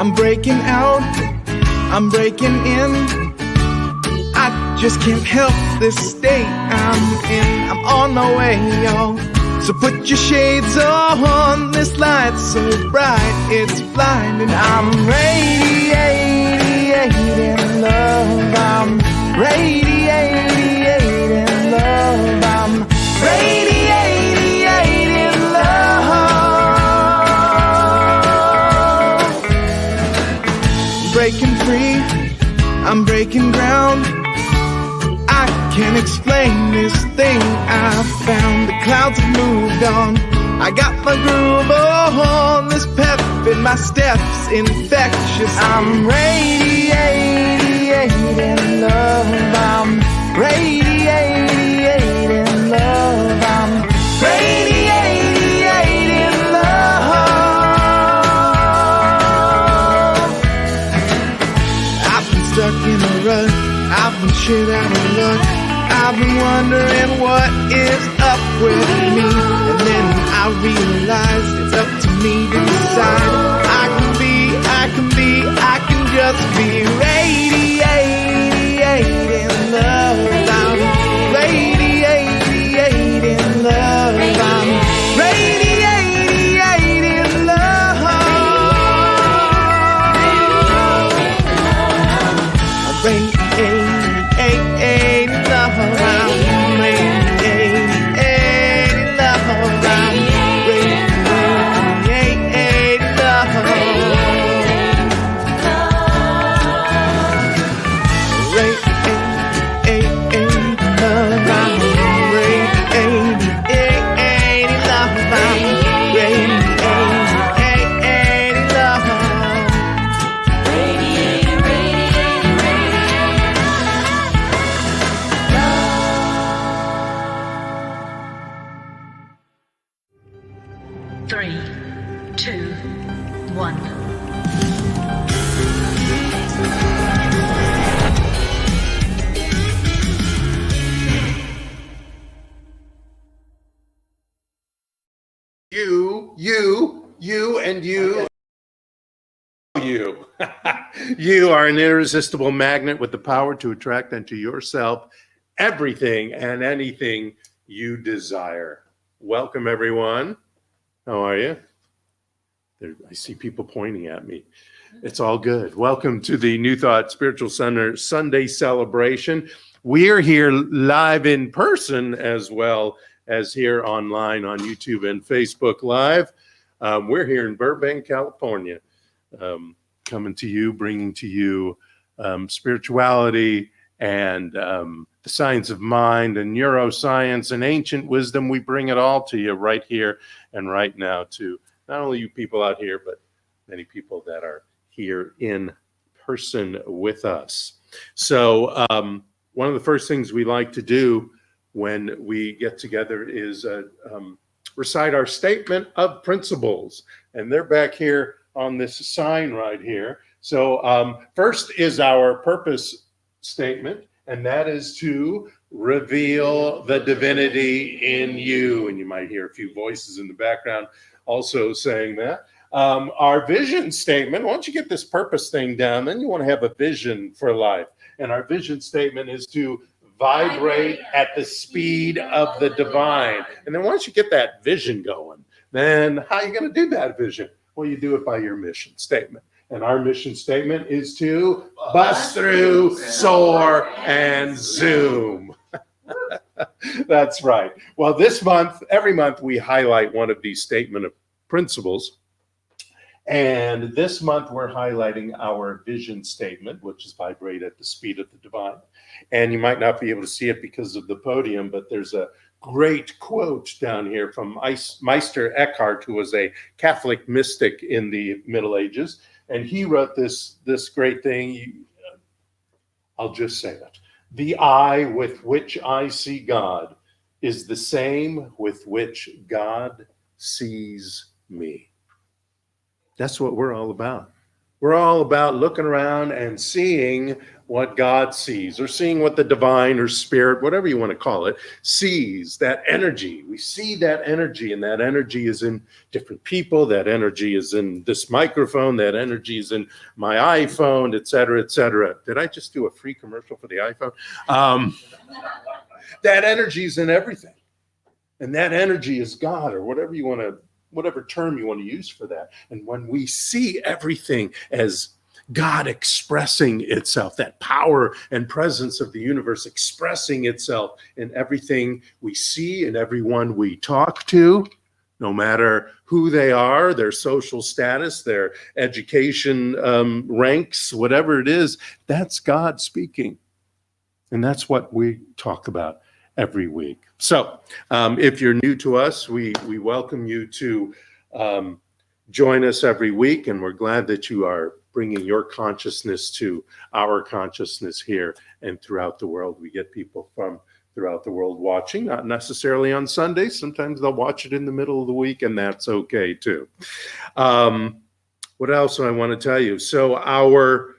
I'm breaking out, I'm breaking in. I just can't help this state I'm in. I'm on my way, y'all. So put your shades on, this light's so bright, it's blinding. I'm radiating love, I'm radiating love, I'm radiating love. Breaking free, I'm breaking ground. I can't explain this thing I found. The clouds have moved on. I got my groove on. This pep in my steps infectious. I'm radiating love. I'm radiating love. I'm radiating love. I've been stuck in a rut. I've been shit out of luck. I've been wondering what is up with me. And then I realized it's up to me to decide. I can just be radiating love. I'm radiating love. I'm radiating love. I'm radiating love. You are an irresistible magnet with the power to attract unto yourself everything and anything you desire. Welcome, everyone. How are you? I see people pointing at me. It's all good. Welcome to the New Thought Spiritual Center Sunday celebration. We're here live in person as well as here online on YouTube and Facebook Live. We're here in Burbank, California. Coming to you, bringing to you spirituality and the science of mind and neuroscience and ancient wisdom. We bring it all to you right here and right now to not only you people out here, but many people that are here in person with us. So one of the first things we like to do when we get together is recite our statement of principles. And they're back here on this sign right here. So first is our purpose statement, and that is to reveal the divinity in you. And you might hear a few voices in the background also saying that. Our vision statement, once you get this purpose thing down, then you want to have a vision for life. And our vision statement is to vibrate at the speed of the divine. And then once you get that vision going, then how are you going to do that vision? Well, you do it by your mission statement. And our mission statement is to bust through, soar, and zoom. That's right. Well, this month, every month, we highlight one of these statement of principles. And this month, we're highlighting our vision statement, which is vibrate at the speed of the divine. And you might not be able to see it because of the podium, but there's a great quote down here from Meister Eckhart, who was a Catholic mystic in the Middle Ages. And he wrote this great thing. I'll just say it. The eye with which I see God is the same with which God sees me. That's what we're all about. We're all about looking around and seeing what God sees, or seeing what the divine or spirit, whatever you want to call it, sees, that energy. We see that energy, and that energy is in different people. That energy is in this microphone. That energy is in my iPhone, et cetera, et cetera. Did I just do a free commercial for the iPhone? That energy is in everything. And that energy is God, or whatever term you want to use for that. And when we see everything as God expressing itself, that power and presence of the universe expressing itself in everything we see and everyone we talk to, no matter who they are, their social status, their education ranks, whatever it is, that's God speaking. And that's what we talk about every week. So if you're new to us, we welcome you to join us every week, and we're glad that you are bringing your consciousness to our consciousness here and throughout the world. We get people from throughout the world watching, not necessarily on Sundays. Sometimes they'll watch it in the middle of the week, and that's okay too. What else do I want to tell you? So our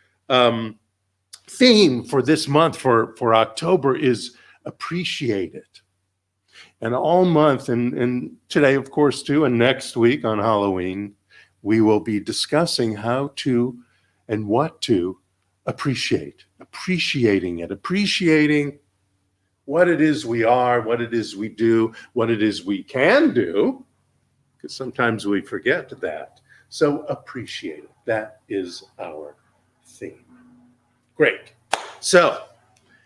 theme for this month, for October, is appreciate it. And all month, and today, of course, too, and next week on Halloween, we will be discussing how to and what to appreciating it, appreciating what it is we are, what it is we do, what it is we can do, because sometimes we forget that. So appreciate it. That is our theme. Great. So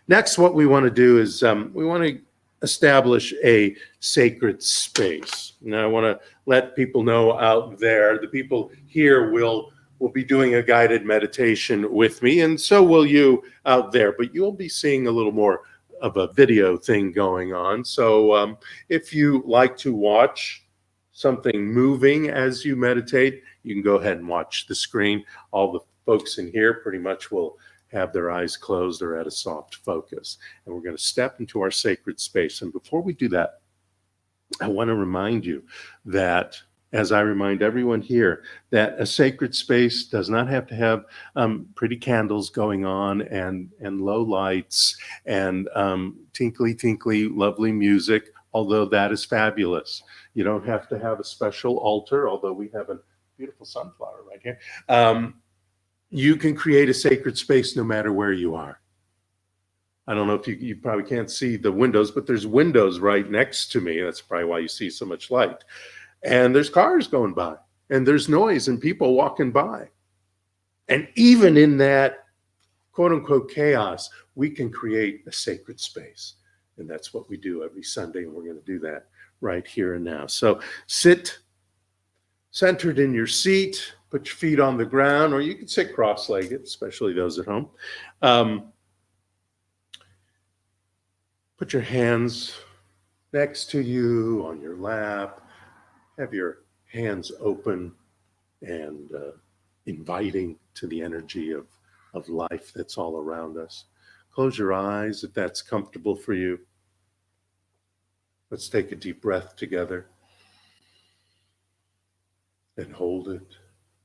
next, what we want to do is we want to establish a sacred space. Now, I want to let people know out there, the people here will be doing a guided meditation with me, and so will you out there, but you'll be seeing a little more of a video thing going on. So if you like to watch something moving as you meditate, you can go ahead and watch the screen. All the folks in here pretty much will have their eyes closed or at a soft focus. And we're going to step into our sacred space. And before we do that, I want to remind you that, as I remind everyone here, that a sacred space does not have to have pretty candles going on and low lights and tinkly, tinkly, lovely music, although that is fabulous. You don't have to have a special altar, although we have a beautiful sunflower right here. You can create a sacred space no matter where you are. I don't know if you probably can't see the windows, but there's windows right next to me. That's probably why you see so much light. And there's cars going by, and there's noise and people walking by. And even in that quote unquote chaos, we can create a sacred space. And that's what we do every Sunday. And we're going to do that right here and now. So sit centered in your seat. Put your feet on the ground, or you can sit cross-legged, especially those at home. Put your hands next to you on your lap. Have your hands open and inviting to the energy of life that's all around us. Close your eyes if that's comfortable for you. Let's take a deep breath together and hold it.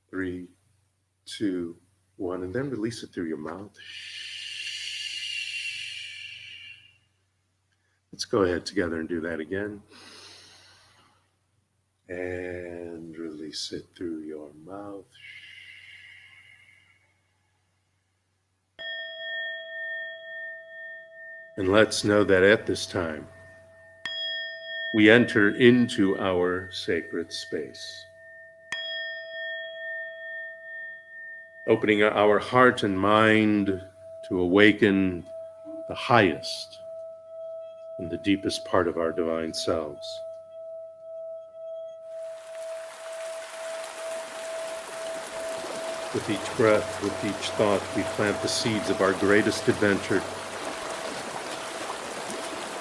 3, 2, 1, and then release it through your mouth. Let's go ahead together and do that again. And release it through your mouth. And let's know that at this time, we enter into our sacred space, opening our heart and mind to awaken the highest and the deepest part of our divine selves. With each breath, with each thought, we plant the seeds of our greatest adventure,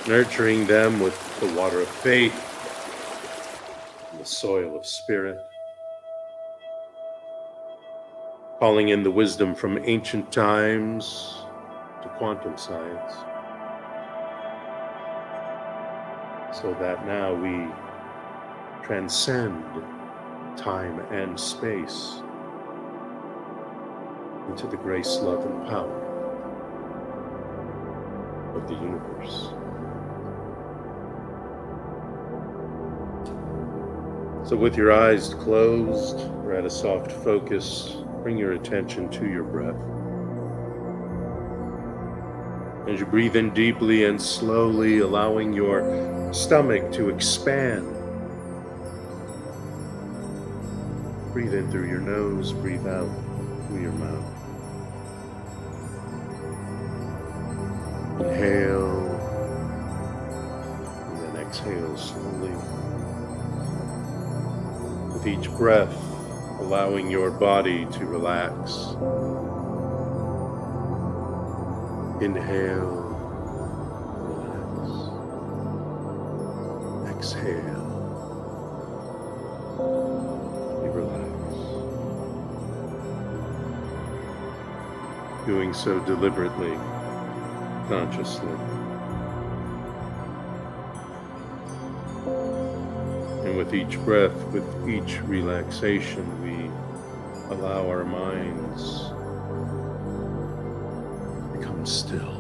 nurturing them with the water of faith and the soil of spirit, calling in the wisdom from ancient times to quantum science, so that now we transcend time and space into the grace, love, and power of the universe. So with your eyes closed or at a soft focus, bring your attention to your breath. As you breathe in deeply and slowly, allowing your stomach to expand. Breathe in through your nose, breathe out through your mouth. Inhale, and then exhale slowly. With each breath, allowing your body to relax. Inhale, relax. Exhale, relax. Doing so deliberately, consciously. And with each breath, with each relaxation, we allow our minds to become still.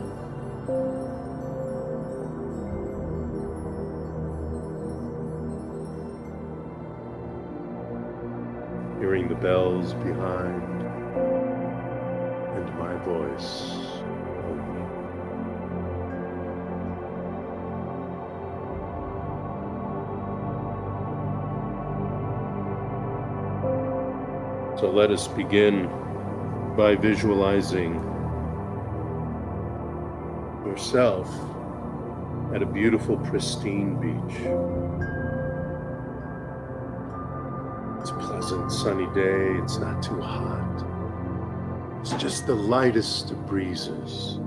Hearing the bells behind and my voice only. So let us begin by visualizing yourself at a beautiful, pristine beach. It's a pleasant, sunny day. It's not too hot. It's just the lightest of breezes.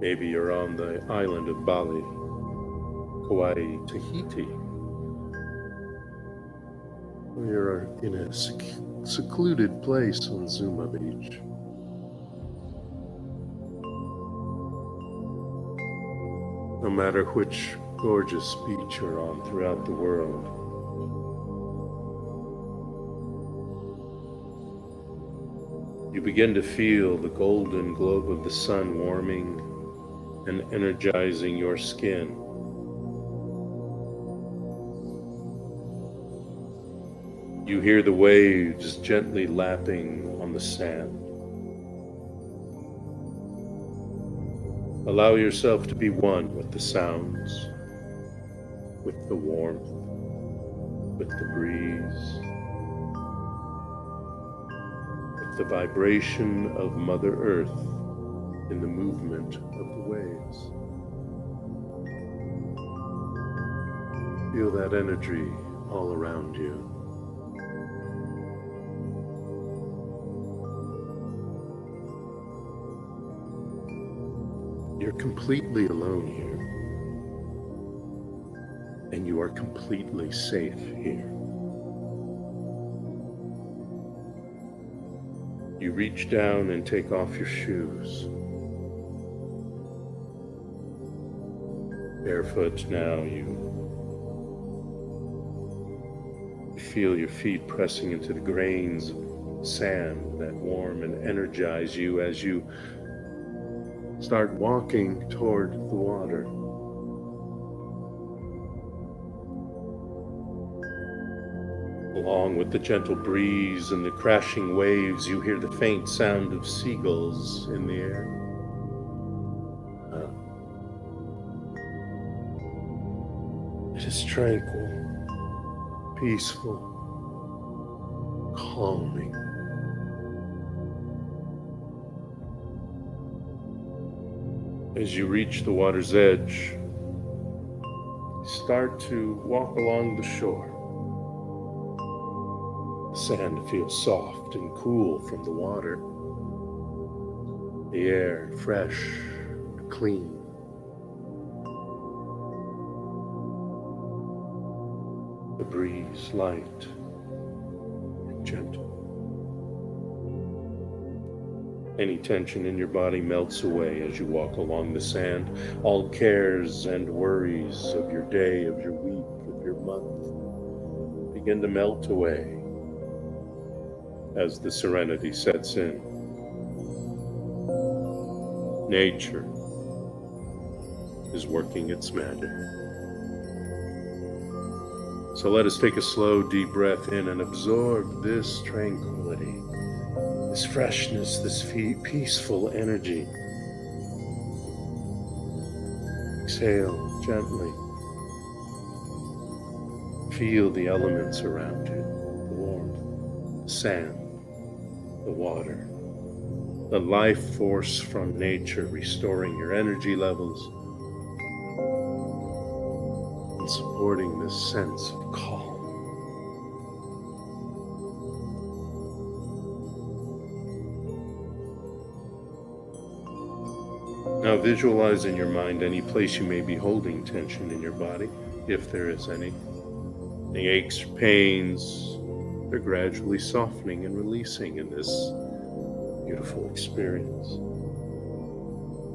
Maybe you're on the island of Bali, Kauai, Tahiti. Or you're in a secluded place on Zuma Beach. No matter which gorgeous beach you're on throughout the world, you begin to feel the golden globe of the sun warming and energizing your skin. You hear the waves gently lapping on the sand. Allow yourself to be one with the sounds, with the warmth, with the breeze, with the vibration of Mother Earth in the movement of the waves. Feel that energy all around you. You're completely alone here, and you are completely safe here. You reach down and take off your shoes. Barefoot now, you feel your feet pressing into the grains of sand that warm and energize you as you start walking toward the water. Along with the gentle breeze and the crashing waves, you hear the faint sound of seagulls in the air. It is tranquil, peaceful, calming. As you reach the water's edge, start to walk along the shore. The sand feels soft and cool from the water. The air fresh and clean. The breeze light and gentle. Any tension in your body melts away as you walk along the sand. All cares and worries of your day, of your week, of your month begin to melt away as the serenity sets in. Nature is working its magic. So let us take a slow, deep breath in and absorb this tranquility, this freshness, this peaceful energy. Exhale gently. Feel the elements around you, the warmth, the sand, the water, the life force from nature restoring your energy levels and supporting this sense of calm. Now visualize in your mind any place you may be holding tension in your body, if there is any. Any aches or pains, they're gradually softening and releasing in this beautiful experience.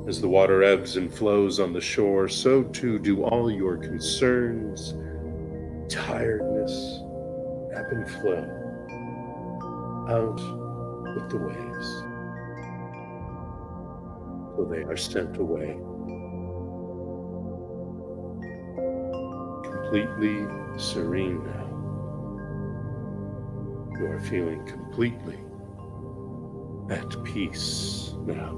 As the water ebbs and flows on the shore, so too do all your concerns, tiredness, ebb and flow out with the waves. So they are sent away, completely serene now. You are feeling completely at peace now.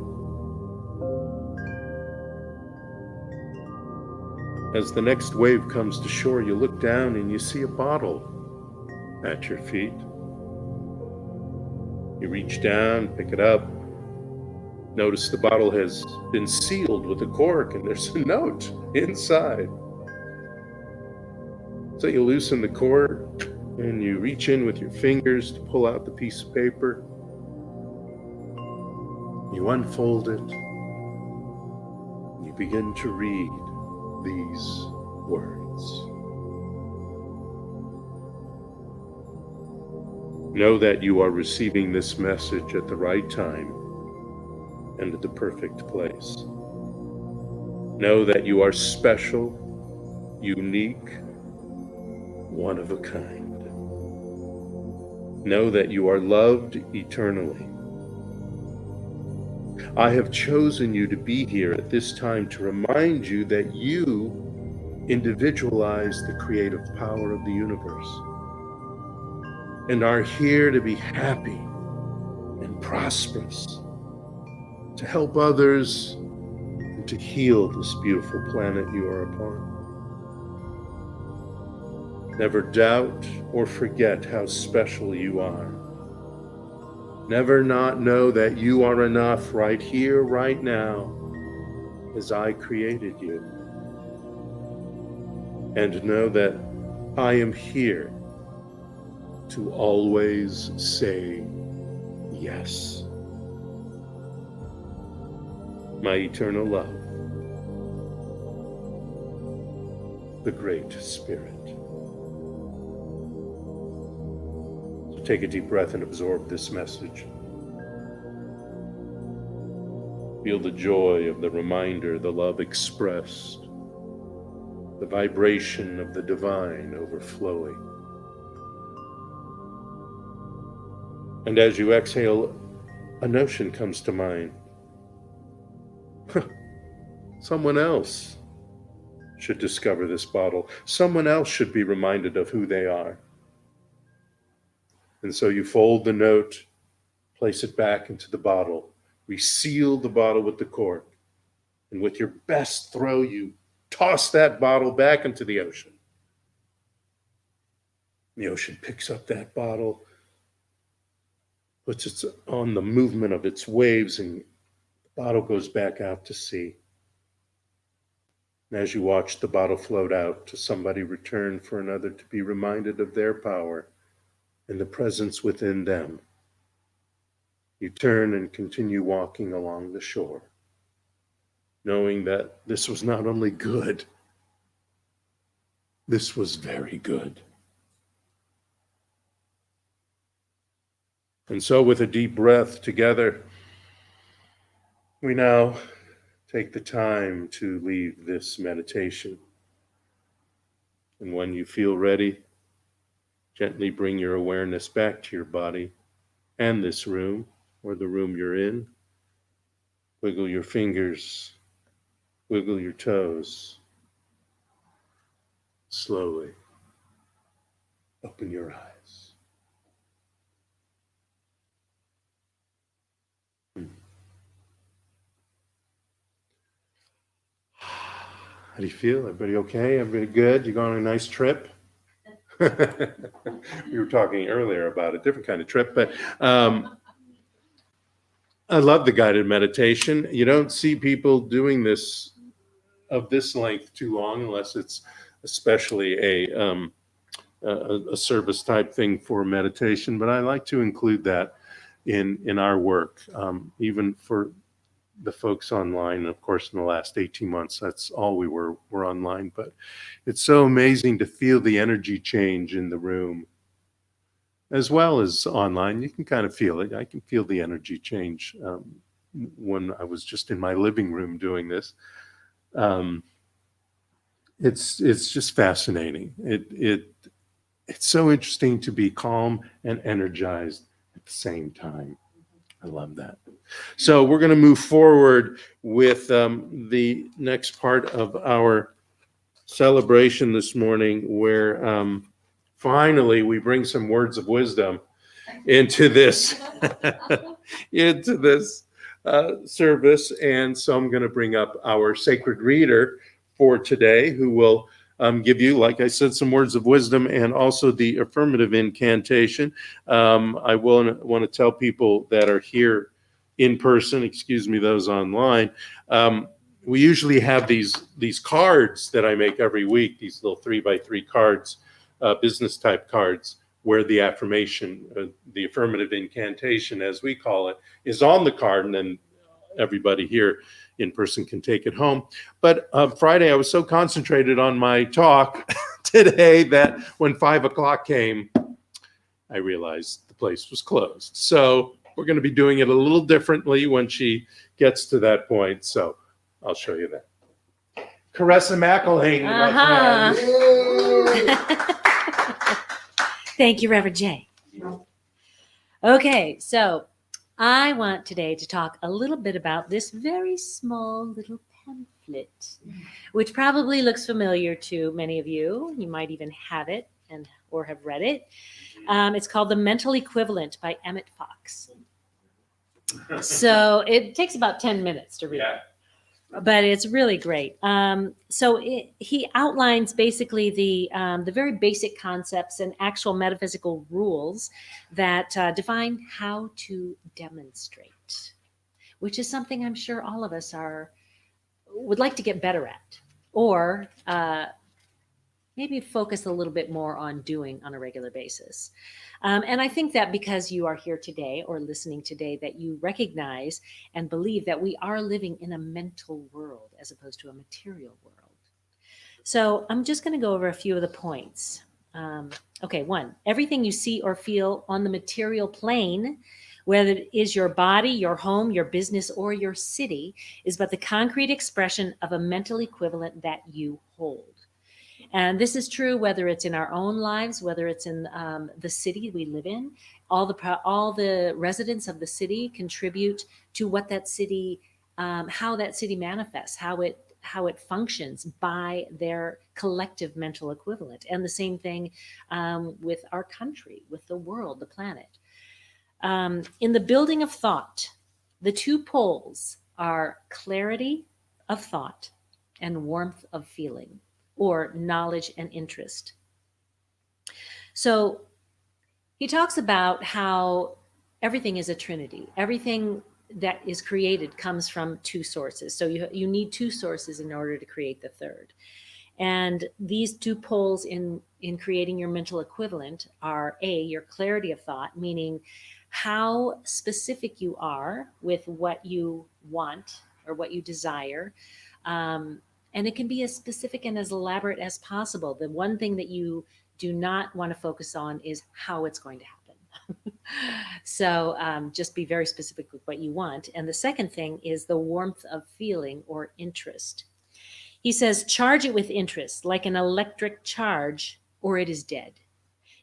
As the next wave comes to shore, you look down and you see a bottle at your feet. You reach down, pick it up. Notice the bottle has been sealed with a cork and there's a note inside. So you loosen the cork and you reach in with your fingers to pull out the piece of paper. You unfold it. You begin to read these words. Know that you are receiving this message at the right time and at the perfect place. Know that you are special, unique, one of a kind. Know that you are loved eternally. I have chosen you to be here at this time to remind you that you individualize the creative power of the universe and are here to be happy and prosperous, to help others, and to heal this beautiful planet you are upon. Never doubt or forget how special you are. Never not know that you are enough right here, right now, as I created you. And know that I am here to always say yes. My eternal love, the Great Spirit. So take a deep breath and absorb this message. Feel the joy of the reminder, the love expressed, the vibration of the divine overflowing. And as you exhale, a notion comes to mind. Someone else should discover this bottle. Someone else should be reminded of who they are. And so you fold the note, place it back into the bottle, reseal the bottle with the cork, and with your best throw, you toss that bottle back into the ocean. The ocean picks up that bottle, puts it on the movement of its waves, and the bottle goes back out to sea. And as you watch the bottle float out to somebody return for another to be reminded of their power and the presence within them, you turn and continue walking along the shore, knowing that this was not only good, this was very good. And so with a deep breath together, we now take the time to leave this meditation. And when you feel ready, gently bring your awareness back to your body and this room, or the room you're in, Wiggle your fingers. Wiggle your toes. Slowly open your eyes. How do you feel? Everybody okay? Everybody good? You going on a nice trip? We were talking earlier about a different kind of trip, but I love the guided meditation. You don't see people doing this of this length too long unless it's especially a service type thing for meditation. But I like to include that in our work, even for the folks online. Of course, in the last 18 months, that's all we were online. But it's so amazing to feel the energy change in the room as well as online. You can kind of feel it. I can feel the energy change when I was just in my living room doing this. It's just fascinating. It's so interesting to be calm and energized at the same time. I love that. So we're going to move forward with the next part of our celebration this morning, where finally we bring some words of wisdom into this service. And so I'm going to bring up our sacred reader for today, who will give you, like I said, some words of wisdom and also the affirmative incantation. I want to tell people that are here in person, excuse me, those online, we usually have these cards that I make every week, these little 3x3 cards, business type cards, where the affirmation, the affirmative incantation, as we call it, is on the card, and then everybody here in person can take it home. But Friday, I was so concentrated on my talk today that when 5 o'clock came, I realized the place was closed. So we're going to be doing it a little differently when she gets to that point. So I'll show you that. Caressa McElhaney, my friend. Thank you, Reverend J. Okay, so I want today to talk a little bit about this very small little pamphlet, which probably looks familiar to many of you. You might even have it or have read it. It's called The Mental Equivalent by Emmett Fox. So it takes about 10 minutes to read. Yeah. But it's really great. So he outlines basically the very basic concepts and actual metaphysical rules that define how to demonstrate, which is something I'm sure all of us would like to get better at, or maybe focus a little bit more on doing on a regular basis. And I think that because you are here today or listening today, that you recognize and believe that we are living in a mental world as opposed to a material world. So I'm just going to go over a few of the points. Okay, 1, everything you see or feel on the material plane, whether it is your body, your home, your business, or your city, is but the concrete expression of a mental equivalent that you hold. And this is true whether it's in our own lives, whether it's in the city we live in. All the residents of the city contribute to what that city, how that city manifests, how it functions by their collective mental equivalent. And the same thing with our country, with the world, the planet. In the building of thought, the 2 poles are clarity of thought and warmth of feeling, or knowledge and interest. So he talks about how everything is a trinity. Everything that is created comes from 2 sources. So you need 2 sources in order to create the third. And these 2 poles in creating your mental equivalent are your clarity of thought, meaning how specific you are with what you want or what you desire. And it can be as specific and as elaborate as possible. The one thing that you do not want to focus on is how it's going to happen. So just be very specific with what you want. And the second thing is the warmth of feeling or interest. He says, charge it with interest, like an electric charge, or it is dead.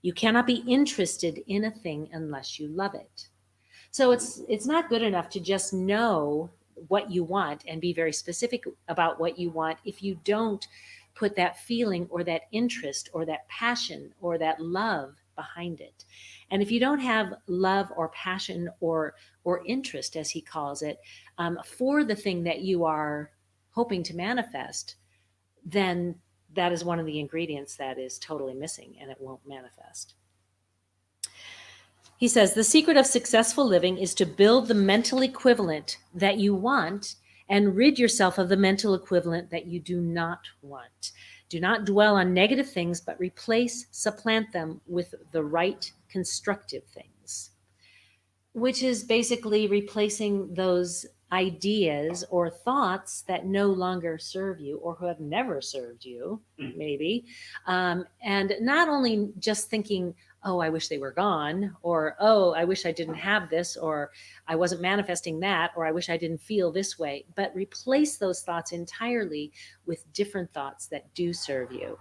You cannot be interested in a thing unless you love it. So it's not good enough to just know what you want and be very specific about what you want if you don't put that feeling or that interest or that passion or that love behind it. And if you don't have love or passion or interest, as he calls it, for the thing that you are hoping to manifest, then that is one of the ingredients that is totally missing and it won't manifest. He says, the secret of successful living is to build the mental equivalent that you want and rid yourself of the mental equivalent that you do not want. Do not dwell on negative things, but supplant them with the right constructive things, which is basically replacing those ideas or thoughts that no longer serve you or who have never served you, maybe. And not only just thinking, oh, I wish they were gone, or, oh, I wish I didn't have this, or I wasn't manifesting that, or I wish I didn't feel this way, but replace those thoughts entirely with different thoughts that do serve you.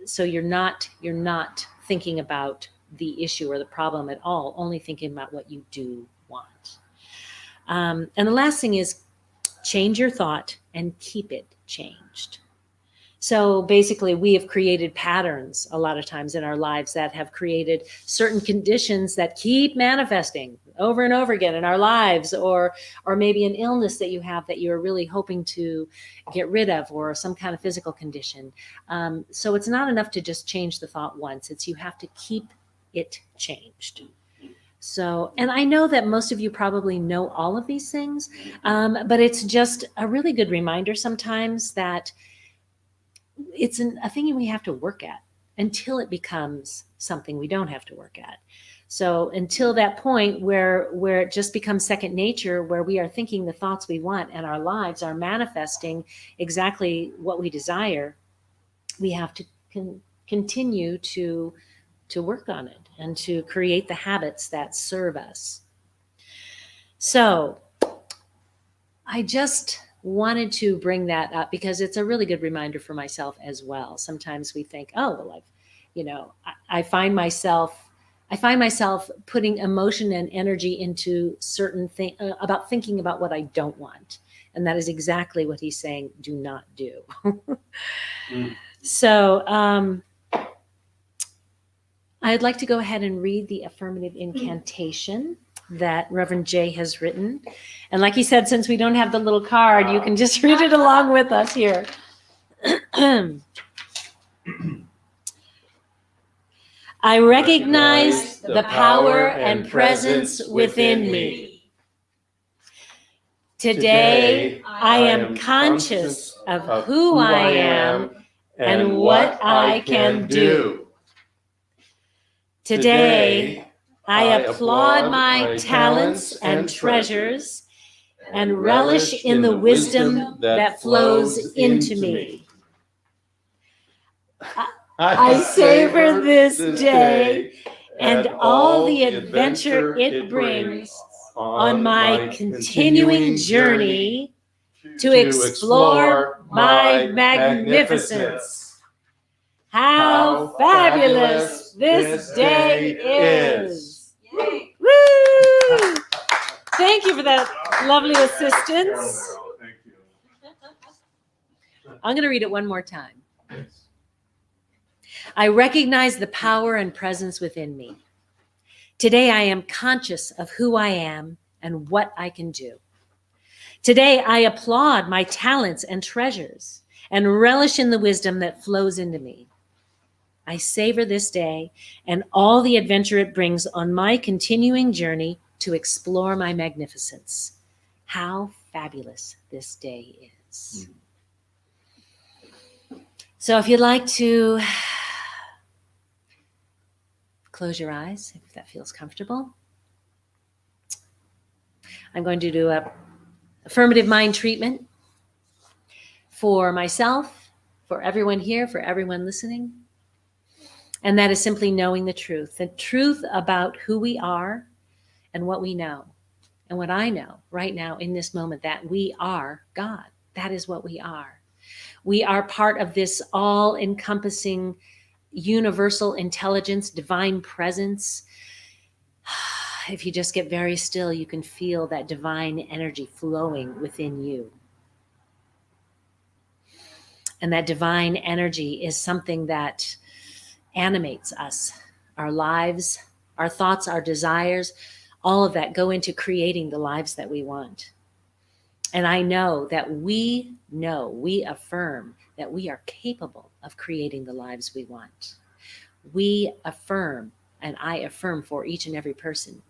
So you're not thinking about the issue or the problem at all, only thinking about what you do want. And the last thing is change your thought and keep it changed. So basically, we have created patterns a lot of times in our lives that have created certain conditions that keep manifesting over and over again in our lives, or maybe an illness that you have that you're really hoping to get rid of, or some kind of physical condition. So it's not enough to just change the thought once. You have to keep it changed. So, and I know that most of you probably know all of these things, but it's just a really good reminder sometimes that it's a thing we have to work at until it becomes something we don't have to work at. So until that point where it just becomes second nature, where we are thinking the thoughts we want and our lives are manifesting exactly what we desire, we have to continue to work on it and to create the habits that serve us. So I just wanted to bring that up because it's a really good reminder for myself as well. Sometimes we think, oh, well, I find myself putting emotion and energy into certain things about thinking about what I don't want. And that is exactly what he's saying, do not do. So I'd like to go ahead and read the affirmative incantation that Reverend Jay has written. And like he said, since we don't have the little card, you can just read it along with us here. I recognize the power and presence within me. Today, I am conscious of who I am and what I can do. Today, I applaud my talents and treasures and relish in the wisdom that flows into me. I savor this day and all the adventure it brings on my continuing journey to explore my magnificence. How fabulous this day is! Woo! Thank you for that lovely assistance. Thank you. I'm going to read it one more time. I recognize the power and presence within me. Today, I am conscious of who I am and what I can do. Today, I applaud my talents and treasures and relish in the wisdom that flows into me. I savor this day and all the adventure it brings on my continuing journey to explore my magnificence. How fabulous this day is. So if you'd like to close your eyes, if that feels comfortable. I'm going to do a affirmative mind treatment for myself, for everyone here, for everyone listening. And that is simply knowing the truth about who we are and what we know. And what I know right now in this moment, that we are God. That is what we are. We are part of this all-encompassing universal intelligence, divine presence, if you just get very still, you can feel that divine energy flowing within you. And that divine energy is something that animates us, our lives, our thoughts, our desires, all of that go into creating the lives that we want. And I know that we affirm that we are capable of creating the lives we want. We affirm, and I affirm for each and every person,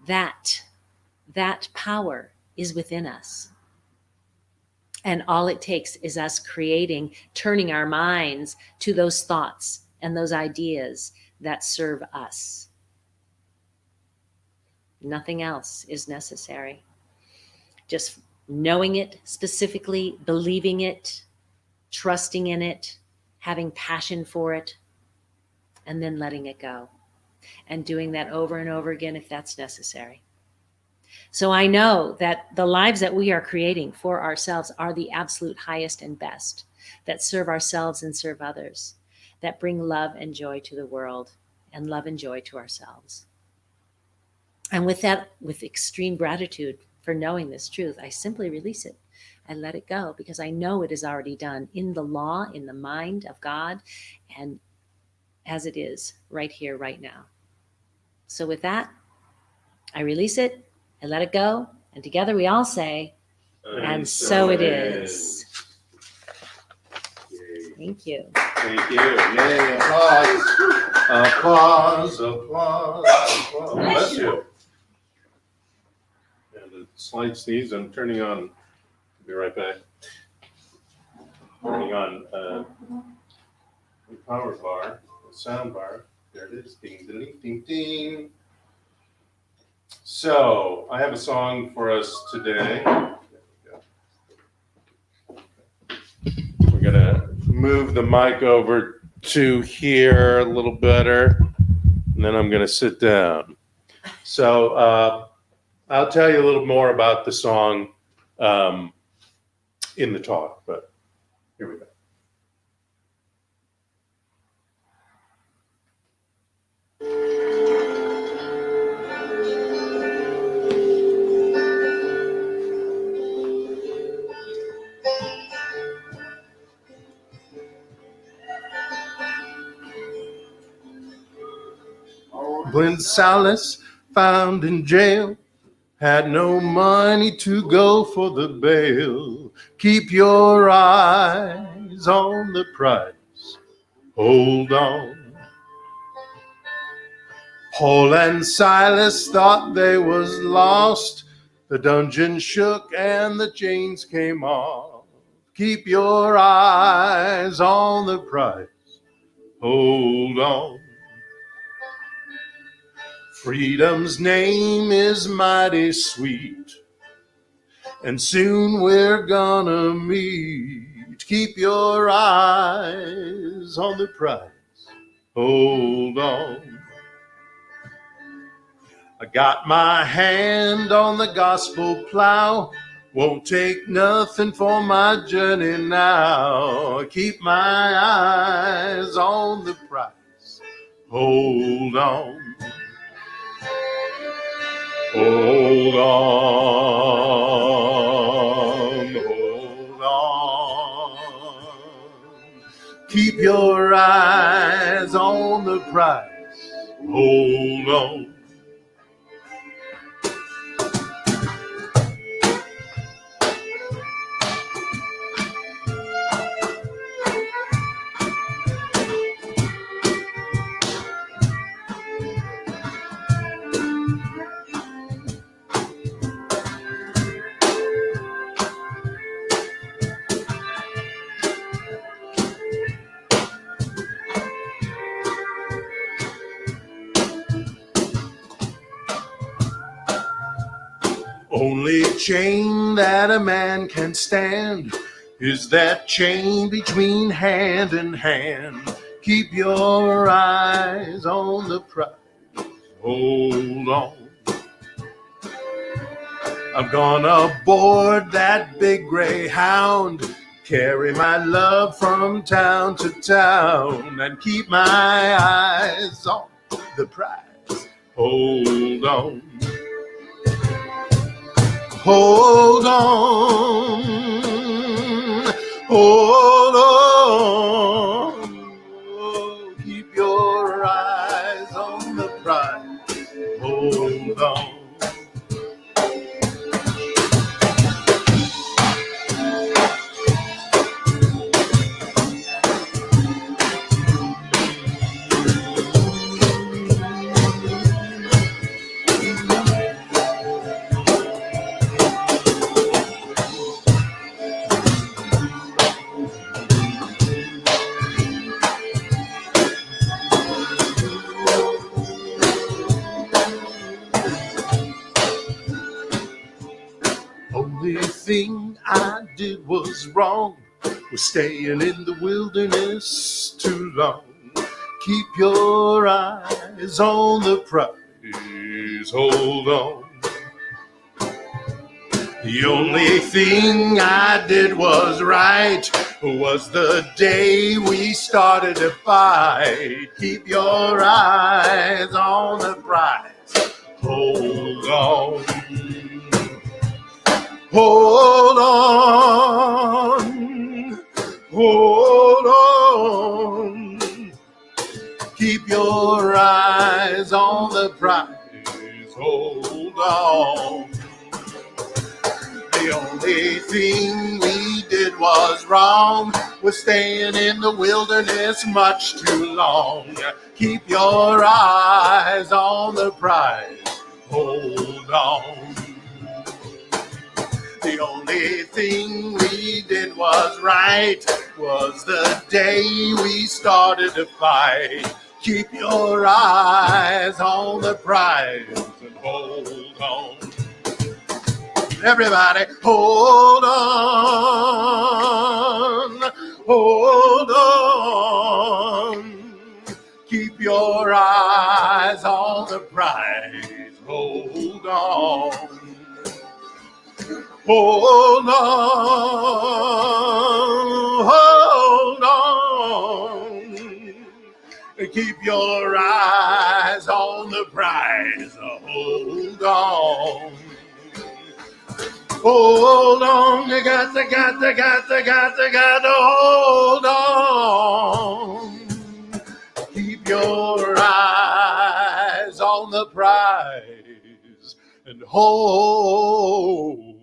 that power is within us. And all it takes is us turning our minds to those thoughts and those ideas that serve us. Nothing else is necessary. Just knowing it specifically, believing it, trusting in it, having passion for it, and then letting it go. And doing that over and over again if that's necessary. So I know that the lives that we are creating for ourselves are the absolute highest and best, that serve ourselves and serve others, that bring love and joy to the world and love and joy to ourselves. And with that, with extreme gratitude for knowing this truth, I simply release it. I let it go because I know it is already done in the law, in the mind of God, and as it is right here, right now. So with that, I release it, I let it go, and together we all say, and so it is. Yay. Thank you. Thank you. Yay, applause. Applause, applause, applause. Bless you. And a slight sneeze. I'm turning on, be right back. Turning on the power bar, the sound bar. There it is. Ding, ding, ding, ding. So, I have a song for us today. We're going to move the mic over to here a little better, and then I'm going to sit down. So, I'll tell you a little more about the song in the talk, but here we go. When Silas, found in jail, had no money to go for the bail, keep your eyes on the prize, hold on. Paul and Silas thought they was lost, the dungeon shook and the chains came off. Keep your eyes on the prize, hold on. Freedom's name is mighty sweet, and soon we're gonna meet. Keep your eyes on the prize, hold on. I got my hand on the gospel plow, won't take nothing for my journey now. Keep my eyes on the prize, hold on. Hold on, hold on. Keep your eyes on the prize, hold on. Only chain that a man can stand is that chain between hand and hand. Keep your eyes on the prize, hold on. I'm gonna board that big greyhound, carry my love from town to town, and keep my eyes on the prize, hold on. Hold on, hold on. Keep your eyes on the prize. Hold on. Only thing I did was wrong, was staying in the wilderness too long. Keep your eyes on the prize, hold on. The only thing I did was right, was the day we started to fight. Keep your eyes on the prize, hold on. Hold on, hold on. Keep your eyes on the prize, hold on. The only thing we did was wrong, was staying in the wilderness much too long. Keep your eyes on the prize, hold on. The only thing we did was right, was the day we started to fight. Keep your eyes on the prize and hold on. Everybody, hold on, hold on. Keep your eyes on the prize, hold on. Hold on, hold on. Keep your eyes on the prize. Hold on. Hold on. You got to hold on. Keep your eyes on the prize and hold on.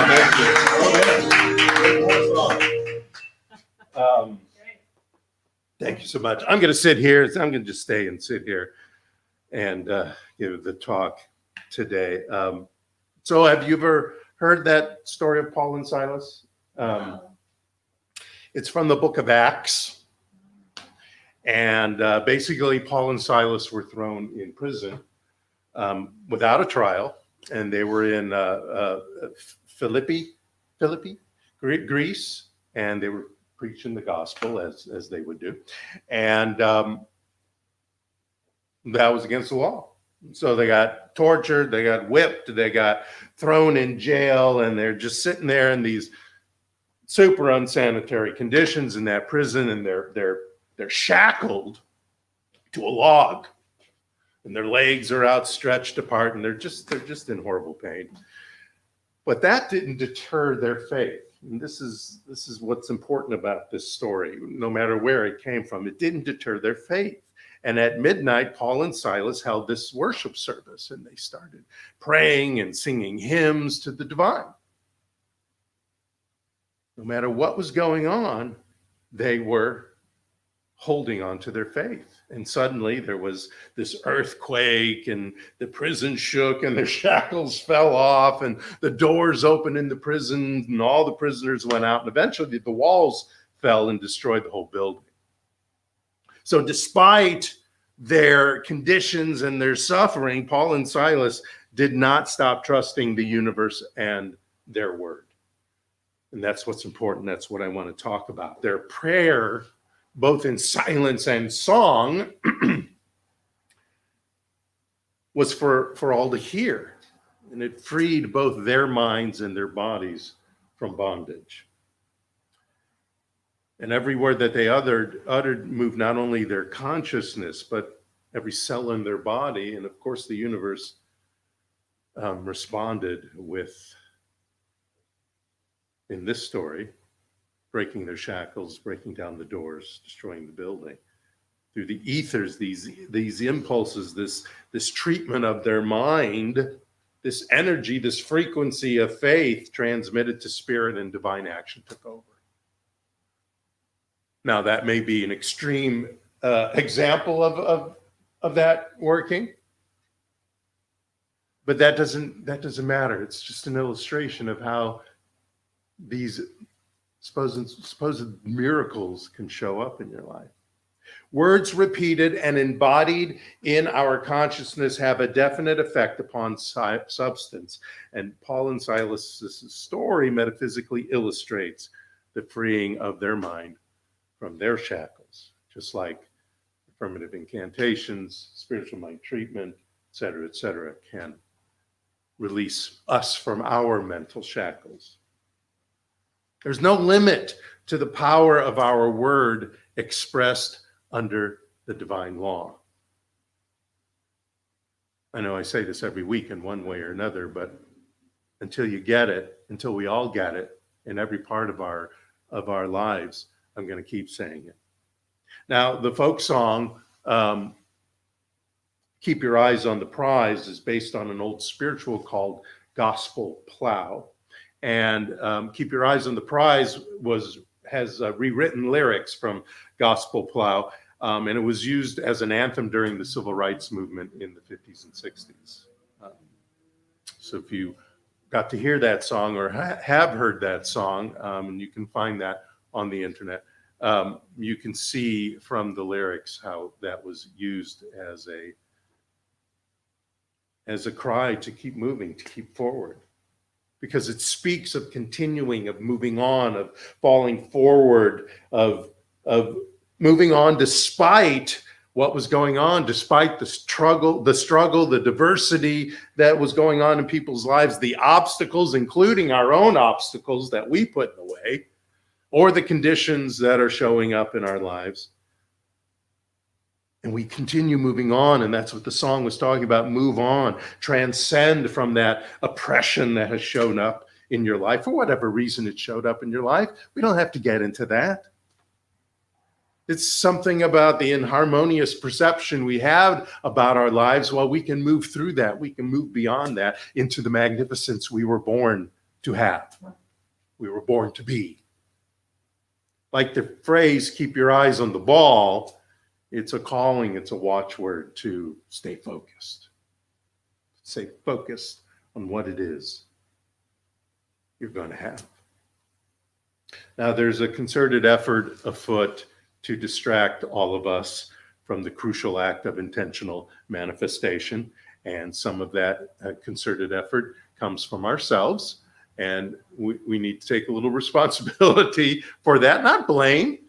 Thank you. Thank you so much. I'm going to sit here. I'm going to just stay and sit here and give the talk today. So have you ever heard that story of Paul and Silas? It's from the book of Acts. And basically, Paul and Silas were thrown in prison without a trial. And they were in Philippi, Greece. And they were preaching the gospel as they would do. And that was against the law. So they got tortured, they got whipped, they got thrown in jail, and they're just sitting there in these super unsanitary conditions in that prison, and they're shackled to a log, and their legs are outstretched apart, and they're just in horrible pain. But that didn't deter their faith. And this is what's important about this story. No matter where it came from, it didn't deter their faith. And at midnight, Paul and Silas held this worship service, and they started praying and singing hymns to the divine. No matter what was going on, they were holding on to their faith. And suddenly there was this earthquake, and the prison shook, and their shackles fell off, and the doors opened in the prison, and all the prisoners went out, and eventually the walls fell and destroyed the whole building. So despite their conditions and their suffering, Paul and Silas did not stop trusting the universe and their word. And that's what's important. That's what I want to talk about. Their prayer, both in silence and song, was for all to hear. And it freed both their minds and their bodies from bondage. And every word that they uttered moved not only their consciousness, but every cell in their body. And of course, the universe responded with, in this story, breaking their shackles, breaking down the doors, destroying the building. Through the ethers, these impulses, this treatment of their mind, this energy, this frequency of faith transmitted to spirit and divine action took over. Now, that may be an extreme example of that working, but that doesn't matter. It's just an illustration of how these supposed miracles can show up in your life. Words repeated and embodied in our consciousness have a definite effect upon substance. And Paul and Silas's story metaphysically illustrates the freeing of their mind from their shackles, just like affirmative incantations, spiritual mind treatment, et cetera, can release us from our mental shackles. There's no limit to the power of our word expressed under the divine law. I know I say this every week in one way or another, but until you get it, until we all get it in every part of our lives, I'm going to keep saying it. Now, the folk song, Keep Your Eyes on the Prize, is based on an old spiritual called Gospel Plow. And Keep Your Eyes on the Prize has rewritten lyrics from Gospel Plow, and it was used as an anthem during the civil rights movement in the 50s and 60s. So if you got to hear that song or have heard that song, and you can find that on the internet, you can see from the lyrics how that was used as a cry to keep moving, to keep forward. Because it speaks of continuing, of moving on, of falling forward, of moving on despite what was going on, despite the struggle, the diversity that was going on in people's lives, the obstacles, including our own obstacles that we put in the way, or the conditions that are showing up in our lives. And we continue moving on, and that's what the song was talking about. Move on, transcend from that oppression that has shown up in your life, for whatever reason it showed up in your life. We don't have to get into that. It's something about the inharmonious perception we have about our lives. Well, we can move through that. We can move beyond that into the magnificence we were born to have. We were born to be. Like the phrase, keep your eyes on the ball, it's a calling, it's a watchword to stay focused. Stay focused on what it is you're going to have. Now, there's a concerted effort afoot to distract all of us from the crucial act of intentional manifestation. And some of that concerted effort comes from ourselves. And we need to take a little responsibility for that, not blame,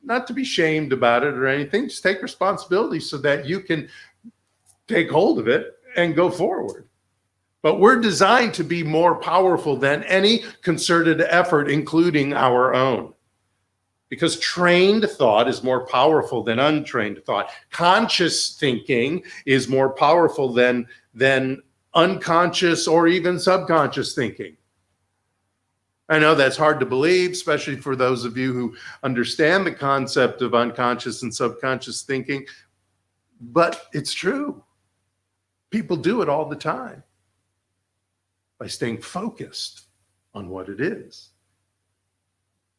not to be shamed about it or anything. Just take responsibility so that you can take hold of it and go forward. But we're designed to be more powerful than any concerted effort, including our own. Because trained thought is more powerful than untrained thought. Conscious thinking is more powerful than unconscious or even subconscious thinking. I know that's hard to believe, especially for those of you who understand the concept of unconscious and subconscious thinking, but it's true. People do it all the time by staying focused on what it is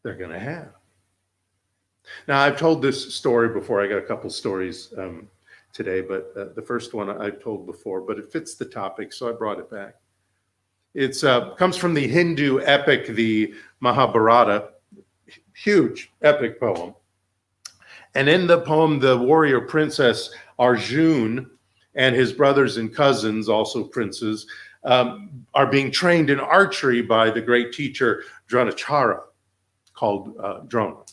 they're going to have. Now, I've told this story before. I got a couple stories today, but the first one I've told before, but it fits the topic, so I brought it back. It comes from the Hindu epic, the Mahabharata, huge epic poem. And in the poem, the warrior princess Arjun and his brothers and cousins, also princes, are being trained in archery by the great teacher Dronacharya, called Drona.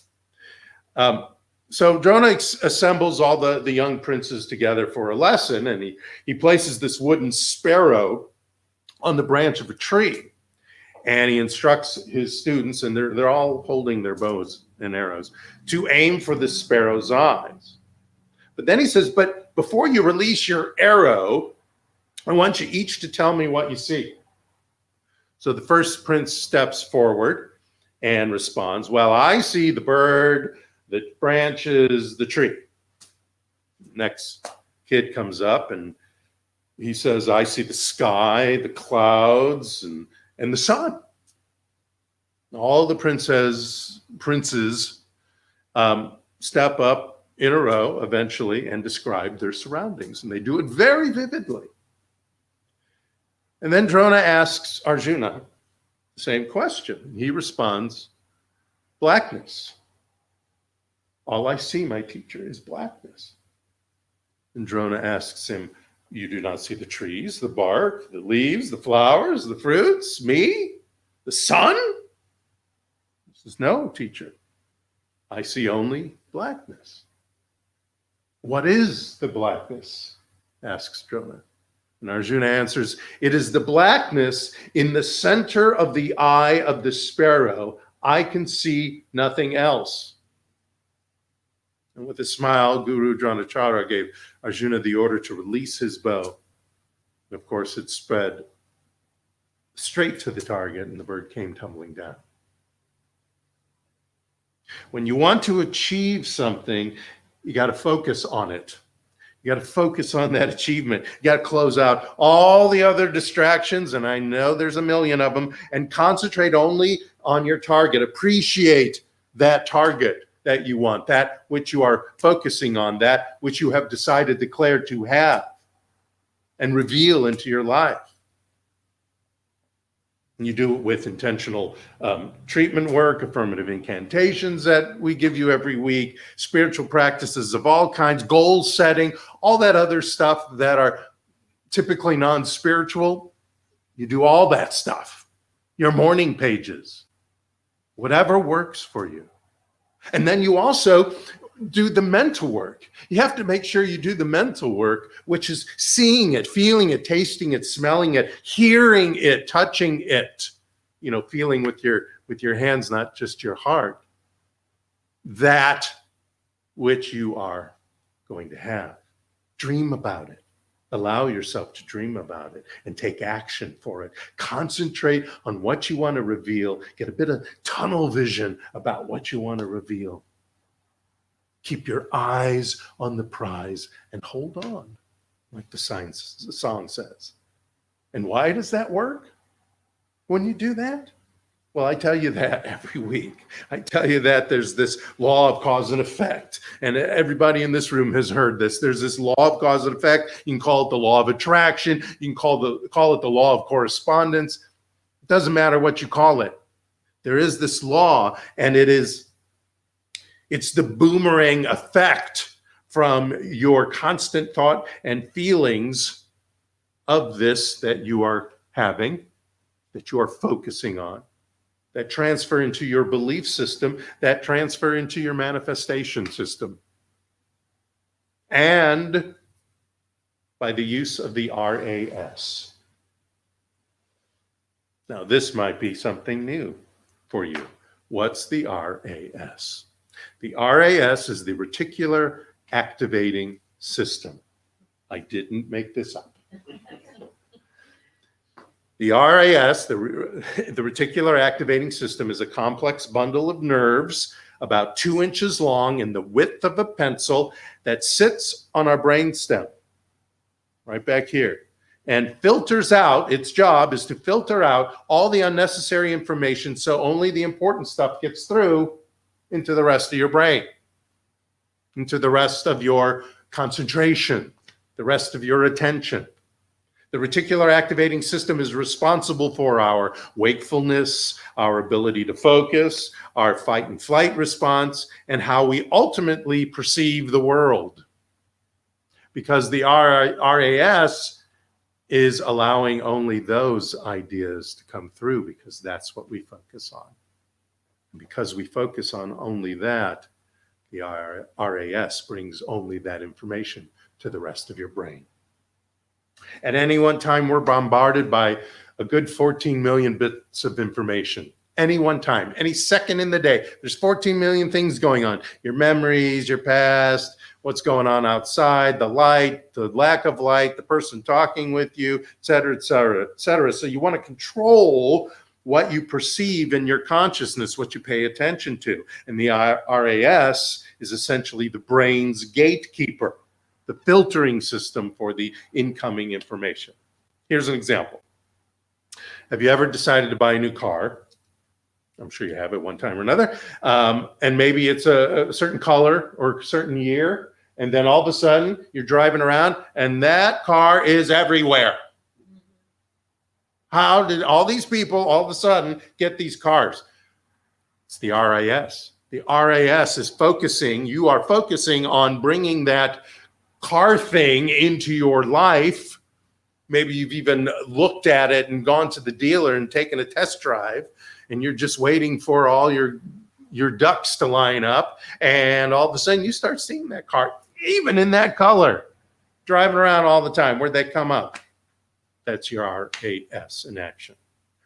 So Drona assembles all the young princes together for a lesson, and he places this wooden sparrow on the branch of a tree. And he instructs his students, and they're all holding their bows and arrows, to aim for the sparrow's eyes. But then he says, but before you release your arrow, I want you each to tell me what you see. So the first prince steps forward and responds, well, I see the bird, the branches, the tree. Next kid comes up and he says, I see the sky, the clouds, and the sun. All the princes step up in a row eventually and describe their surroundings. And they do it very vividly. And then Drona asks Arjuna the same question. He responds, blackness. All I see, my teacher, is blackness. And Drona asks him, you do not see the trees, the bark, the leaves, the flowers, the fruits, me, the sun? He says, no, teacher, I see only blackness. What is the blackness? Asks Drona. And Arjuna answers, it is the blackness in the center of the eye of the sparrow. I can see nothing else. And with a smile, Guru Dronacharya gave Arjuna the order to release his bow. And of course, it sped straight to the target, and the bird came tumbling down. When you want to achieve something, you got to focus on it. You got to focus on that achievement. You got to close out all the other distractions, and I know there's a million of them, and concentrate only on your target. Appreciate that target that you want, that which you are focusing on, that which you have decided, declared to have, and reveal into your life. And you do it with intentional treatment work, affirmative incantations that we give you every week, spiritual practices of all kinds, goal setting, all that other stuff that are typically non-spiritual. You do all that stuff. Your morning pages, whatever works for you. And then you also do the mental work. You have to make sure you do the mental work, which is seeing it, feeling it, tasting it, smelling it, hearing it, touching it, feeling with your hands, not just your heart, that which you are going to have. Dream about it. Allow yourself to dream about it and take action for it. Concentrate on what you want to reveal. Get a bit of tunnel vision about what you want to reveal. Keep your eyes on the prize and hold on, like the song says. And why does that work when you do that? Well, I tell you that every week. I tell you that there's this law of cause and effect. And everybody in this room has heard this. There's this law of cause and effect. You can call it the law of attraction. You can call it the law of correspondence. It doesn't matter what you call it. There is this law, and it's the boomerang effect from your constant thought and feelings of this that you are having, that you are focusing on, that transfer into your belief system, that transfer into your manifestation system. And by the use of the RAS. Now, this might be something new for you. What's the RAS? The RAS is the Reticular Activating System. I didn't make this up. The RAS, the Reticular Activating System, is a complex bundle of nerves about 2 inches long and the width of a pencil that sits on our brainstem, right back here, and filters out. Its job is to filter out all the unnecessary information so only the important stuff gets through into the rest of your brain, into the rest of your concentration, the rest of your attention. The reticular activating system is responsible for our wakefulness, our ability to focus, our fight and flight response, and how we ultimately perceive the world. Because the RAS is allowing only those ideas to come through, because that's what we focus on. And because we focus on only that, the RAS brings only that information to the rest of your brain. At any one time, we're bombarded by a good 14 million bits of information. Any one time, any second in the day, there's 14 million things going on. Your memories, your past, what's going on outside, the light, the lack of light, the person talking with you, et cetera, et cetera, et cetera. So you want to control what you perceive in your consciousness, what you pay attention to. And the RAS is essentially the brain's gatekeeper, the filtering system for the incoming information. Here's an example. Have you ever decided to buy a new car? I'm sure you have at one time or another. And maybe it's a certain color or a certain year. And then all of a sudden you're driving around and that car is everywhere. How did all these people all of a sudden get these cars? It's the RAS. The RAS is focusing, you are focusing on bringing that car thing into your life. Maybe you've even looked at it and gone to the dealer and taken a test drive, and you're just waiting for all your ducks to line up, and all of a sudden you start seeing that car, even in that color, driving around all the time. Where'd they come up? That's your RAS in action.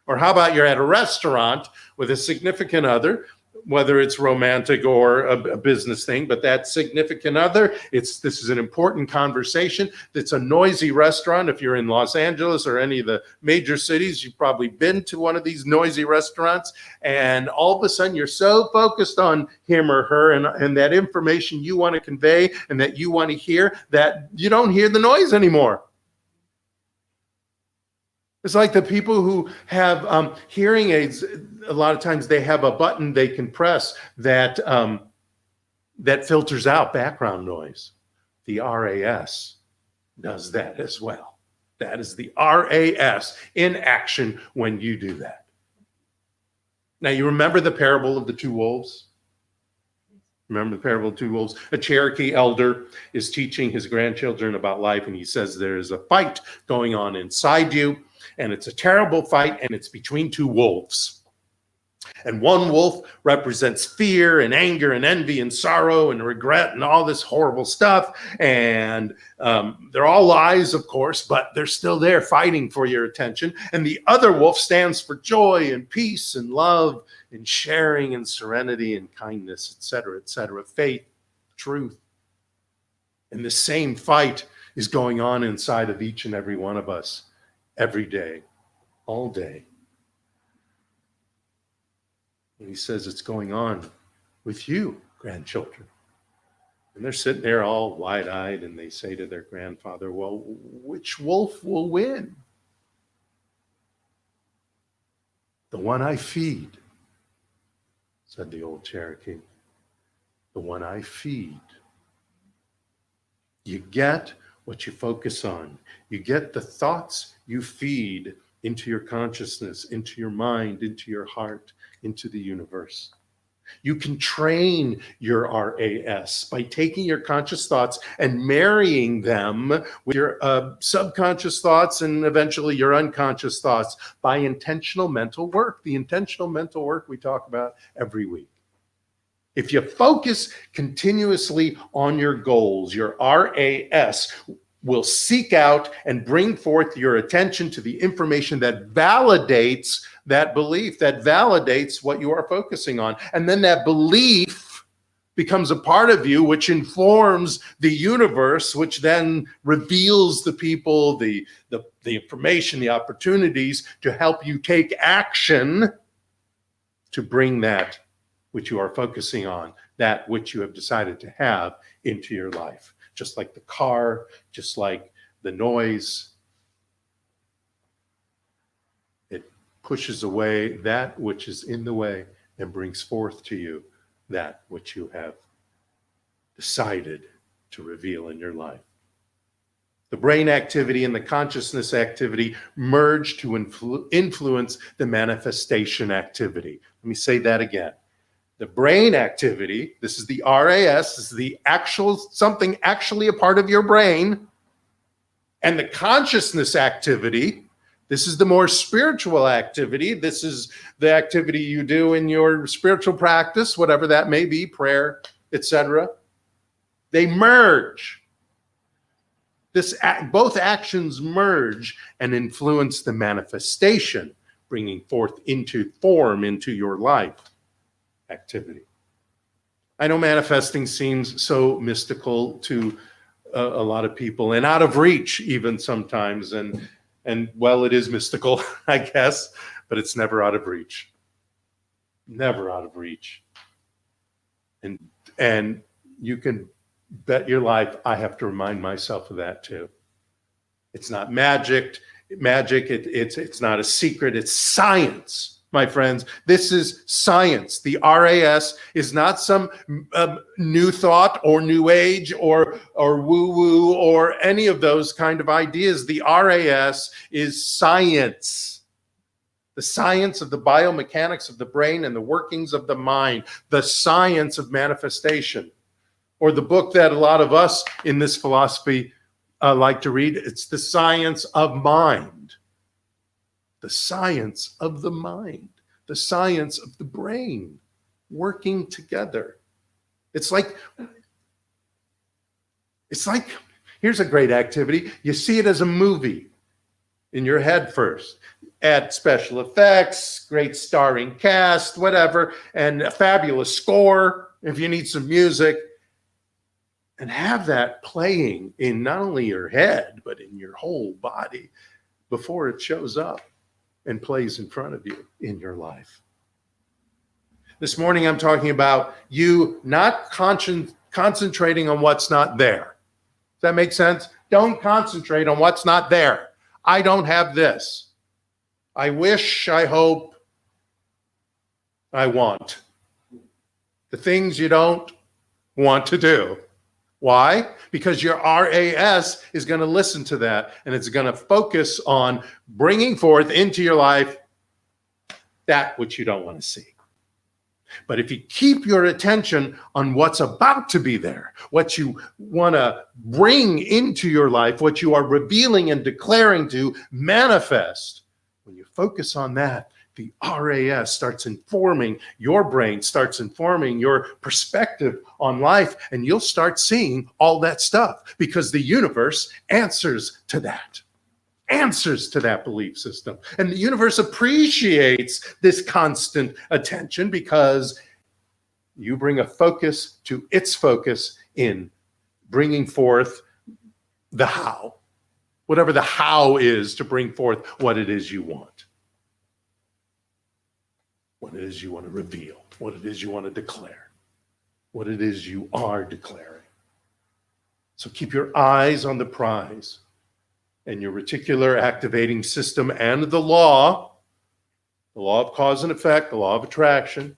Or how about you're at a restaurant with a significant other, whether it's romantic or a business thing, but that significant other, this is an important conversation. It's a noisy restaurant. If you're in Los Angeles or any of the major cities, you've probably been to one of these noisy restaurants, and all of a sudden you're so focused on him or her and that information you want to convey and that you want to hear that you don't hear the noise anymore. It's like the people who have hearing aids. A lot of times they have a button they can press that that filters out background noise. The RAS does that as well. That is the RAS in action when you do that. Now, you remember the parable of the two wolves? Remember the parable of two wolves? A Cherokee elder is teaching his grandchildren about life, and he says there's a fight going on inside you. And it's a terrible fight, and it's between two wolves. And one wolf represents fear and anger and envy and sorrow and regret and all this horrible stuff. And they're all lies, of course, but they're still there fighting for your attention. And the other wolf stands for joy and peace and love and sharing and serenity and kindness, et cetera, faith, truth. And the same fight is going on inside of each and every one of us. Every day, all day. And he says it's going on with you, grandchildren. And they're sitting there all wide-eyed, and they say to their grandfather, well, which wolf will win? The one I feed, said the old Cherokee. The one I feed. You get what you focus on. You get the thoughts you feed into your consciousness, into your mind, into your heart, into the universe. You can train your RAS by taking your conscious thoughts and marrying them with your subconscious thoughts and eventually your unconscious thoughts by intentional mental work, the intentional mental work we talk about every week. If you focus continuously on your goals, your RAS will seek out and bring forth your attention to the information that validates that belief, that validates what you are focusing on. And then that belief becomes a part of you, which informs the universe, which then reveals the people, the information, the opportunities to help you take action to bring that which you are focusing on, that which you have decided to have into your life. Just like the car, just like the noise. It pushes away that which is in the way and brings forth to you that which you have decided to reveal in your life. The brain activity and the consciousness activity merge to influence the manifestation activity. Let me say that again. The brain activity, this is the RAS, this is the actual, something actually a part of your brain. And the consciousness activity, this is the more spiritual activity. This is the activity you do in your spiritual practice, whatever that may be, prayer, etc. They merge. Both actions merge and influence the manifestation, bringing forth into form into your life activity. I know manifesting seems so mystical to a lot of people and out of reach even sometimes. And well, it is mystical, I guess, but it's never out of reach. Never out of reach. And you can bet your life I have to remind myself of that too. It's not magic. It's not a secret. It's science, my friends. This is science. The RAS is not some new thought or new age or woo-woo or any of those kind of ideas. The RAS is science. The science of the biomechanics of the brain and the workings of the mind. The science of manifestation. Or the book that a lot of us in this philosophy like to read, it's The Science of Mind. The science of the mind. The science of the brain working together. It's like, here's a great activity. You see it as a movie in your head first. Add special effects, great starring cast, whatever, and a fabulous score if you need some music. And have that playing in not only your head, but in your whole body before it shows up and plays in front of you in your life. This morning, I'm talking about you not concentrating on what's not there. Does that make sense? Don't concentrate on what's not there. I don't have this. I wish, I hope, I want. The things you don't want to do. Why? Because your RAS is going to listen to that, and it's going to focus on bringing forth into your life that which you don't want to see. But if you keep your attention on what's about to be there, what you want to bring into your life, what you are revealing and declaring to manifest, when you focus on that, the RAS starts informing your brain, starts informing your perspective on life, and you'll start seeing all that stuff because the universe answers to that belief system. And the universe appreciates this constant attention because you bring a focus to its focus in bringing forth the how, whatever the how is to bring forth what it is you want. What it is you want to reveal, what it is you want to declare, what it is you are declaring. So keep your eyes on the prize, and your reticular activating system and the law of cause and effect, the law of attraction,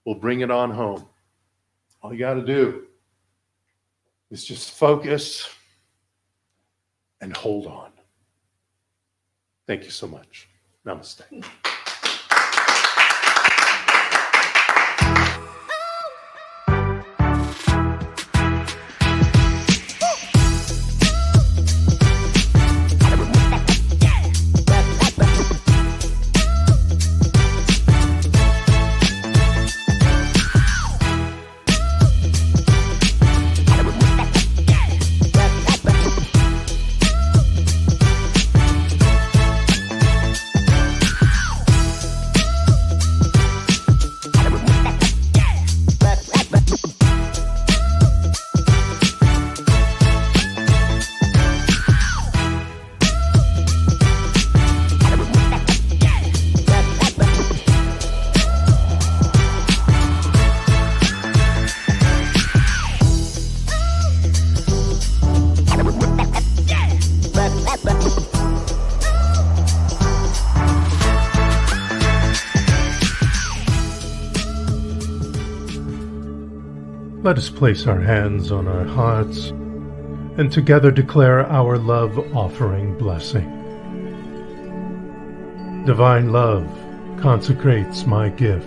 will bring it on home. All you got to do is just focus and hold on. Thank you so much. Namaste. Let us place our hands on our hearts and together declare our love offering blessing. Divine love consecrates my gift.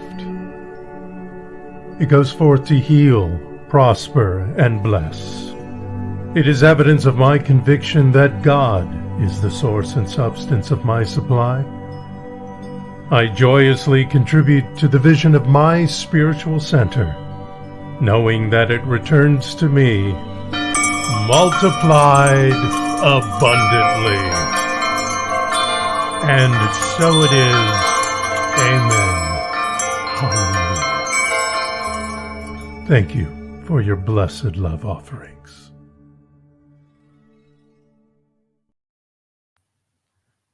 It goes forth to heal, prosper, and bless. It is evidence of my conviction that God is the source and substance of my supply. I joyously contribute to the vision of my spiritual center, knowing that it returns to me multiplied abundantly. And so it is. Amen. Hallelujah. Thank you for your blessed love offerings.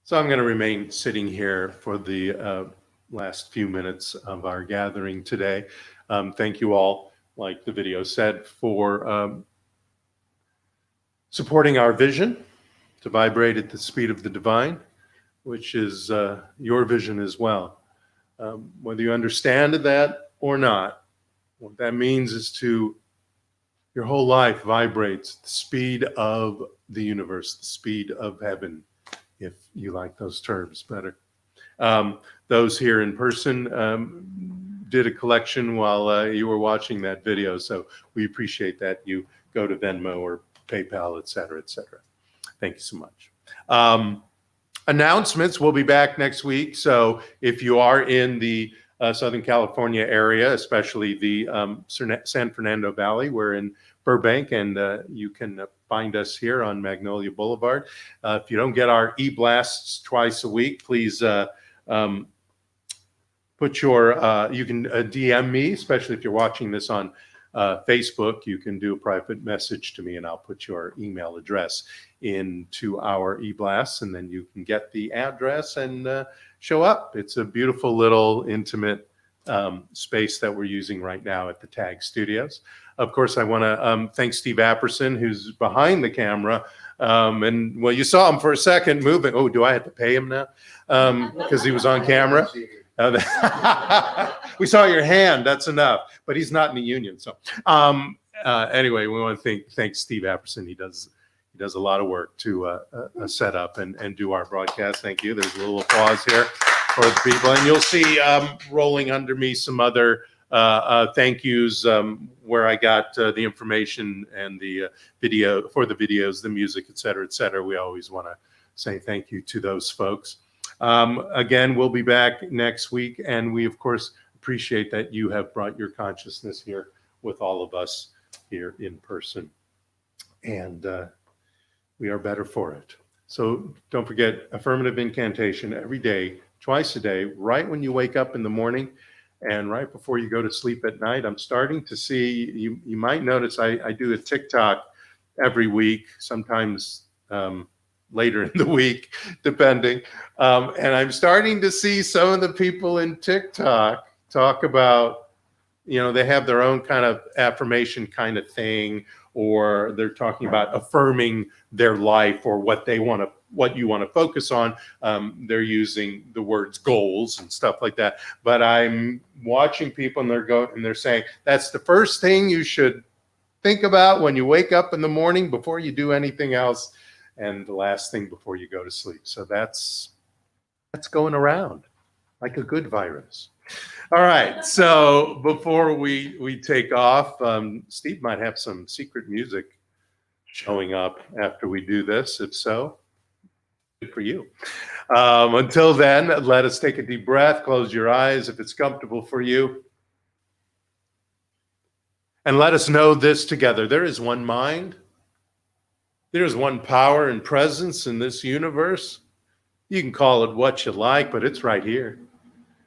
So I'm going to remain sitting here for the last few minutes of our gathering today. Thank you all, like the video said, for supporting our vision to vibrate at the speed of the divine, which is your vision as well. Whether you understand that or not, what that means is your whole life vibrates at the speed of the universe, the speed of heaven, if you like those terms better. Those here in person did a collection while you were watching that video, so we appreciate that. You go to Venmo or PayPal, et cetera, et cetera. Thank you so much. Announcements, we'll be back next week. So if you are in the Southern California area, especially the San Fernando Valley, we're in Burbank, and you can find us here on Magnolia Boulevard. If you don't get our e-blasts twice a week, please put your, you can DM me, especially if you're watching this on Facebook. You can do a private message to me, and I'll put your email address into our e-blasts, and then you can get the address and show up. It's a beautiful little intimate space that we're using right now at the Tag Studios. Of course, I want to thank Steve Apperson, who's behind the camera. And well, you saw him for a second moving. Oh, do I have to pay him now? Because he was on camera. We saw your hand. That's enough. But he's not in the union. So anyway, we want to thank Steve Apperson. He does a lot of work to set up and do our broadcast. Thank you. There's a little applause here for the people. And you'll see rolling under me some other thank yous where I got the information and the video for the videos, the music, et cetera, et cetera. We always want to say thank you to those folks. Again, we'll be back next week, and we, of course, appreciate that you have brought your consciousness here with all of us here in person, and we are better for it. So don't forget affirmative incantation every day, twice a day, right when you wake up in the morning and right before you go to sleep at night. I'm starting to see, you might notice I do a TikTok every week, sometimes later in the week, depending. And I'm starting to see some of the people in TikTok talk about, they have their own kind of affirmation kind of thing, or they're talking about affirming their life or what you want to focus on. They're using the words goals and stuff like that. But I'm watching people and they're saying that's the first thing you should think about when you wake up in the morning before you do anything else, and the last thing before you go to sleep. So that's going around like a good virus. All right, so before we take off, Steve might have some secret music showing up after we do this. If so, good for you. Until then, let us take a deep breath, close your eyes if it's comfortable for you. And let us know this together. There is one mind. There is one power and presence in this universe. You can call it what you like, but it's right here.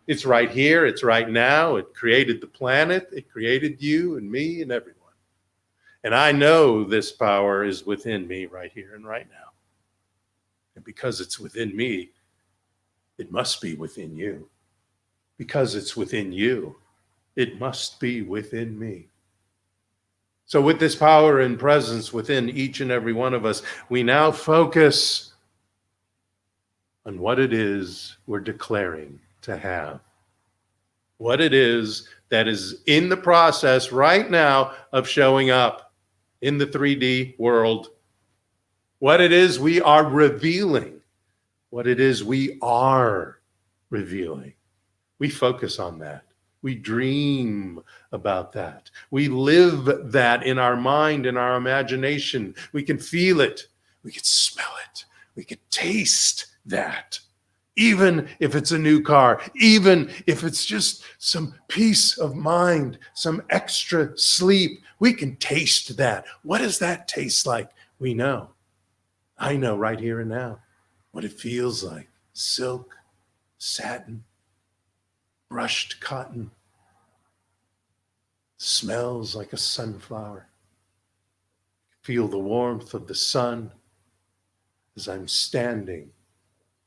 It's right here. It's right now. It created the planet. It created you and me and everyone. And I know this power is within me right here and right now. And because it's within me, it must be within you. Because it's within you, it must be within me. So with this power and presence within each and every one of us, we now focus on what it is we're declaring to have. What it is that is in the process right now of showing up in the 3D world. What it is we are revealing. What it is we are revealing. We focus on that. We dream about that. We live that in our mind, in our imagination. We can feel it. We can smell it. We can taste that. even if it's a new car, even if it's just some peace of mind, some extra sleep. We can taste that. What does that taste like? We know. I know right here and now what it feels like. Silk, satin, brushed cotton. Smells like a sunflower. Feel the warmth of the sun as I'm standing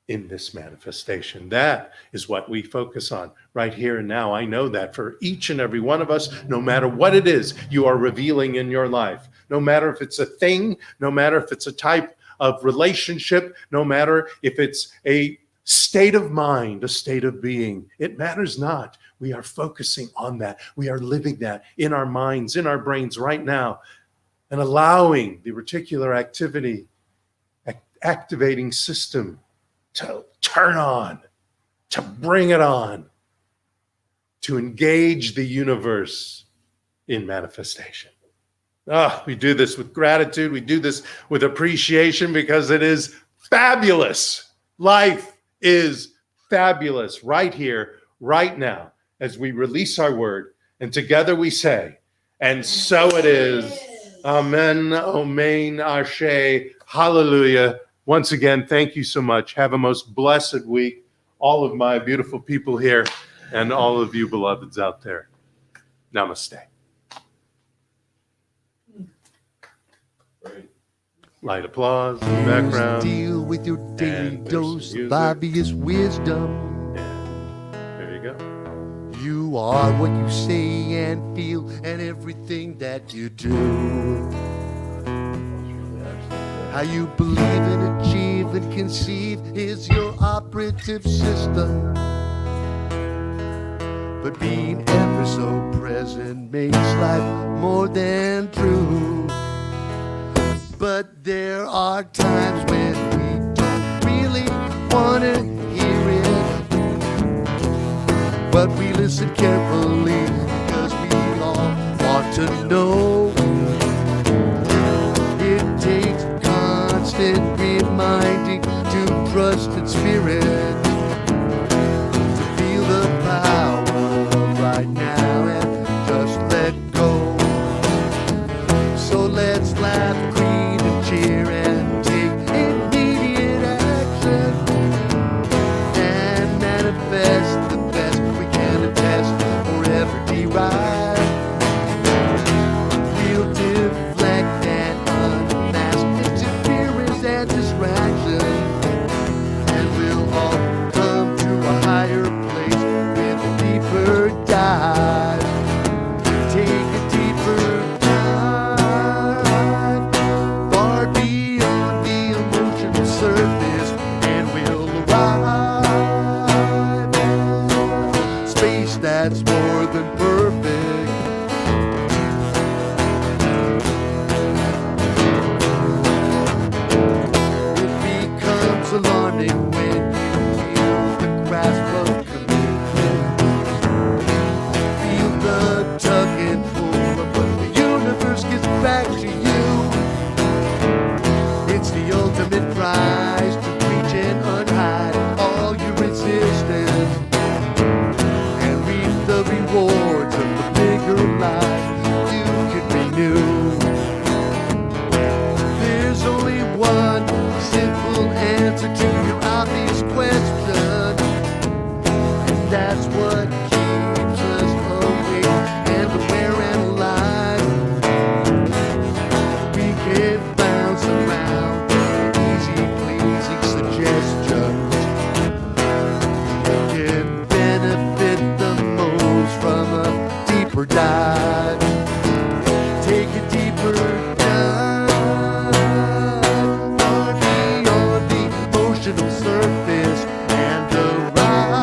in this manifestation. That is what we focus on right here and now. I know that for each and every one of us, no matter what it is you are revealing in your life, no matter if it's a thing, no matter if it's a type of relationship, no matter if it's a state of mind, a state of being, it matters not. We are focusing on that. We are living that in our minds, in our brains right now, and allowing the reticular activating system to turn on, to bring it on, to engage the universe in manifestation. We do this with gratitude. We do this with appreciation because it is fabulous. Life is fabulous right here, right now, as we release our word. And together we say, and so it is. Amen, Omein, Ashe, hallelujah. Once again, thank you so much. Have a most blessed week. All of my beautiful people here and all of you beloveds out there. Namaste. Light applause in the background. Deal with your daily dose of obvious wisdom. There you go. You are what you say and feel, and everything that you do. How you believe and achieve and conceive is your operative system. But being ever so present makes life more than true. But there are times when we don't really want to hear it. But we listen carefully because we all want to know. It takes constant reminding to trust in spirit, to feel the power of right now and just let go. So let's laugh, creed, and cheer and take immediate action and manifest the best we can attest or ever derive. We'll deflect and unmask interference and distraction, and we'll all come to a higher place with a deeper dive. Take a deeper dive, far beyond the emotional surface, and we'll arrive at space that's more than perfect. It becomes alarming when you feel the grasp of commitment. Feel the tug and pull of what the universe gives back to you. It's the ultimate prize to reach and unhide all your resistance and reap the rewards of the bigger life you can renew. There's only one simple answer to your obvious question, and that's what keeps us awake and aware and alive. We can bounce around easy pleasing suggestions. We can benefit the most from a deeper dive. Take a deeper dive, far beyond the emotional surface, and arrive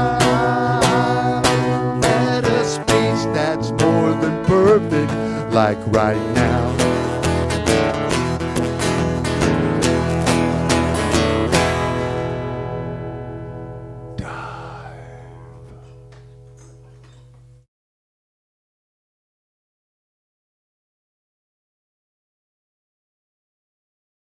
at a space that's more than perfect, like right now.